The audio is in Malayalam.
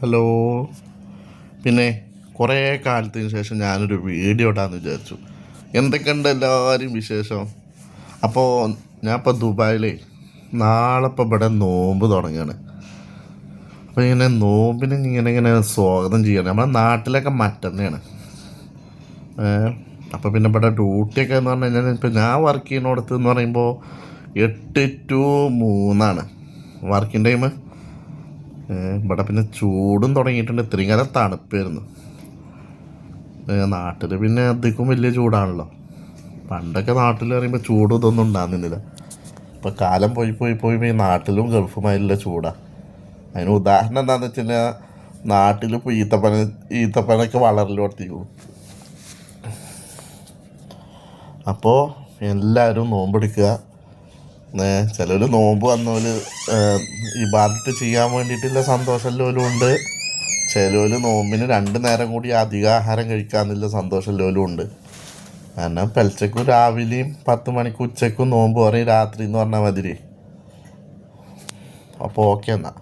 ഹലോ. പിന്നെ കുറേ കാലത്തിന് ശേഷം ഞാനൊരു വീഡിയോ ഇടാമെന്ന് വിചാരിച്ചു. എന്തൊക്കെയുണ്ട് എല്ലാവരും വിശേഷം? അപ്പോൾ ഞാനിപ്പോൾ ദുബായിലേ നാളെ ഇപ്പോൾ ഇവിടെ നോമ്പ് തുടങ്ങുകയാണ്. അപ്പോൾ ഇങ്ങനെ നോമ്പിന് ഇങ്ങനെ സ്വാഗതം ചെയ്യണം. നമ്മുടെ നാട്ടിലൊക്കെ മറ്റന്നെയാണ്. അപ്പോൾ പിന്നെ ഇവിടെ ഡ്യൂട്ടിയൊക്കെ എന്ന് പറഞ്ഞു കഴിഞ്ഞാൽ ഇപ്പോൾ ഞാൻ വർക്ക് ചെയ്യുന്നിടത്ത് എന്ന് പറയുമ്പോൾ 8 to 3 വർക്കിംഗ് ടൈം. ഇവിടെ പിന്നെ ചൂടും തുടങ്ങിയിട്ടുണ്ട്. ഇത്രയും കാലം തണുപ്പായിരുന്നു. നാട്ടിൽ പിന്നെ അധികം വലിയ ചൂടാണല്ലോ. പണ്ടൊക്കെ നാട്ടിൽ പറയുമ്പോൾ ചൂടും ഇതൊന്നും ഉണ്ടാകുന്നില്ല. ഇപ്പം കാലം പോയി നാട്ടിലും ഗൾഫുമായിട്ടുള്ള ചൂടാണ്. അതിന് ഉദാഹരണം എന്താണെന്ന് വെച്ച് കഴിഞ്ഞാൽ നാട്ടിലിപ്പോൾ ഈത്തപ്പനൊക്കെ വളരലോർത്തിക്കും. അപ്പോൾ എല്ലാവരും നോമ്പെടുക്കുക. ചിലർ നോമ്പ് വന്നവർ ഇബാദത്ത് ചെയ്യാൻ വേണ്ടിയിട്ടുള്ള സന്തോഷമുള്ളവരും ഉണ്ട്. ചിലർ നോമ്പിന് 2 നേരം കൂടി അധിക ആഹാരം കഴിക്കാമെന്നുള്ള സന്തോഷമുള്ളവരും ഉണ്ട്. കാരണം പെലച്ചക്കും രാവിലെയും 10 മണിക്ക് ഉച്ചയ്ക്കും നോമ്പ് പറയും, രാത്രി എന്ന് പറഞ്ഞാൽ മതി. അപ്പോൾ ഓക്കെ എന്നാൽ.